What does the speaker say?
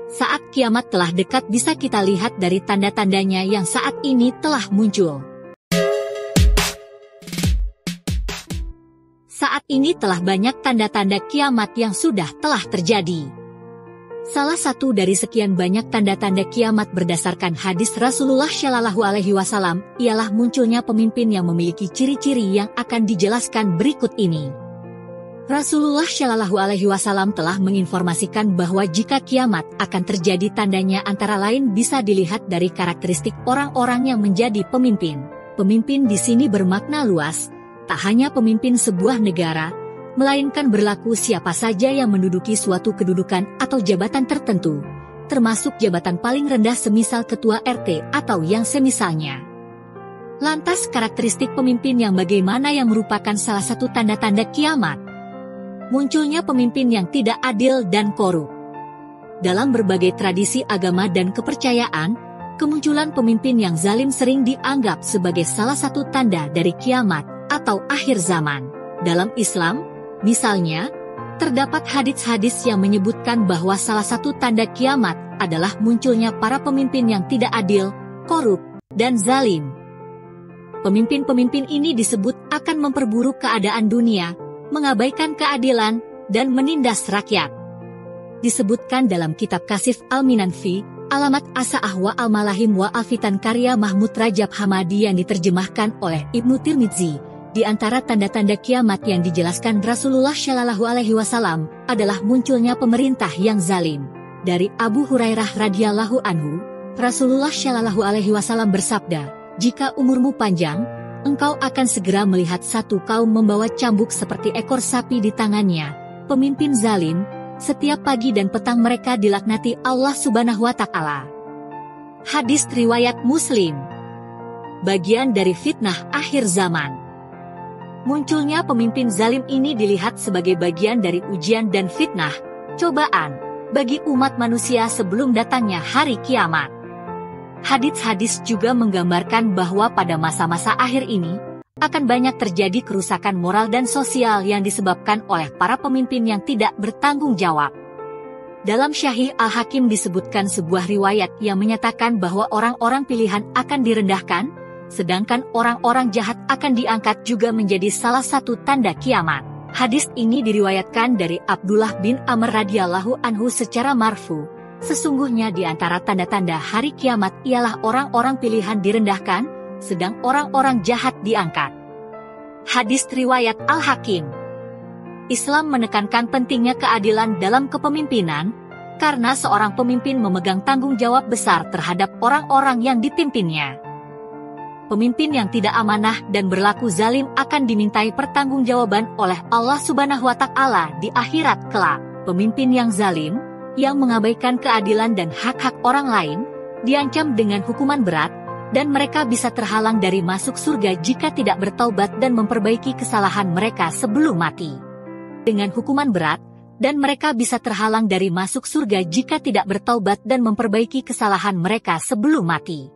Saat kiamat telah dekat bisa kita lihat dari tanda-tandanya yang saat ini telah muncul. Saat ini telah banyak tanda-tanda kiamat yang telah terjadi. Salah satu dari sekian banyak tanda-tanda kiamat berdasarkan hadis Rasulullah Shallallahu Alaihi Wasallam ialah munculnya pemimpin yang memiliki ciri-ciri yang akan dijelaskan berikut ini. Rasulullah Shallallahu Alaihi Wasallam telah menginformasikan bahwa jika kiamat akan terjadi, tandanya antara lain bisa dilihat dari karakteristik orang-orang yang menjadi pemimpin. Pemimpin di sini bermakna luas, tak hanya pemimpin sebuah negara, melainkan berlaku siapa saja yang menduduki suatu kedudukan atau jabatan tertentu, termasuk jabatan paling rendah semisal ketua RT atau yang semisalnya. Lantas karakteristik pemimpin yang bagaimana yang merupakan salah satu tanda-tanda kiamat? Munculnya pemimpin yang tidak adil dan korup. Dalam berbagai tradisi agama dan kepercayaan, kemunculan pemimpin yang zalim sering dianggap sebagai salah satu tanda dari kiamat atau akhir zaman. Dalam Islam, misalnya, terdapat hadits-hadis yang menyebutkan bahwa salah satu tanda kiamat adalah munculnya para pemimpin yang tidak adil, korup, dan zalim. Pemimpin-pemimpin ini disebut akan memperburuk keadaan dunia, mengabaikan keadilan, dan menindas rakyat. Disebutkan dalam kitab Kasif Al-Minanfi, Alamat Asa'ah wa Al-Malahim wa Al-Fitan karya Mahmud Rajab Hamadi yang diterjemahkan oleh Ibnu Tirmidzi. Di antara tanda-tanda kiamat yang dijelaskan Rasulullah Shallallahu Alaihi Wasallam adalah munculnya pemerintah yang zalim. Dari Abu Hurairah radhiyallahu anhu, Rasulullah Shallallahu Alaihi Wasallam bersabda, "Jika umurmu panjang, engkau akan segera melihat satu kaum membawa cambuk seperti ekor sapi di tangannya, pemimpin zalim, setiap pagi dan petang mereka dilaknati Allah Subhanahu wa Ta'ala." Hadis riwayat Muslim. Bagian dari fitnah akhir zaman. Munculnya pemimpin zalim ini dilihat sebagai bagian dari ujian dan fitnah, cobaan, bagi umat manusia sebelum datangnya hari kiamat. Hadits-hadis juga menggambarkan bahwa pada masa-masa akhir ini, akan banyak terjadi kerusakan moral dan sosial yang disebabkan oleh para pemimpin yang tidak bertanggung jawab. Dalam Syahih Al-Hakim disebutkan sebuah riwayat yang menyatakan bahwa orang-orang pilihan akan direndahkan, sedangkan orang-orang jahat akan diangkat juga menjadi salah satu tanda kiamat. Hadis ini diriwayatkan dari Abdullah bin Amr radhiyallahu anhu secara marfu. Sesungguhnya di antara tanda-tanda hari kiamat ialah orang-orang pilihan direndahkan, sedang orang-orang jahat diangkat. Hadis riwayat Al-Hakim. Islam menekankan pentingnya keadilan dalam kepemimpinan, karena seorang pemimpin memegang tanggung jawab besar terhadap orang-orang yang dipimpinnya. Pemimpin yang tidak amanah dan berlaku zalim akan dimintai pertanggungjawaban oleh Allah Subhanahu wa Ta'ala di akhirat kelak. Pemimpin yang zalim, yang mengabaikan keadilan dan hak-hak orang lain, diancam dengan hukuman berat, dan mereka bisa terhalang dari masuk surga jika tidak bertaubat dan memperbaiki kesalahan mereka sebelum mati. Dengan hukuman berat, dan mereka bisa terhalang dari masuk surga jika tidak bertaubat dan memperbaiki kesalahan mereka sebelum mati.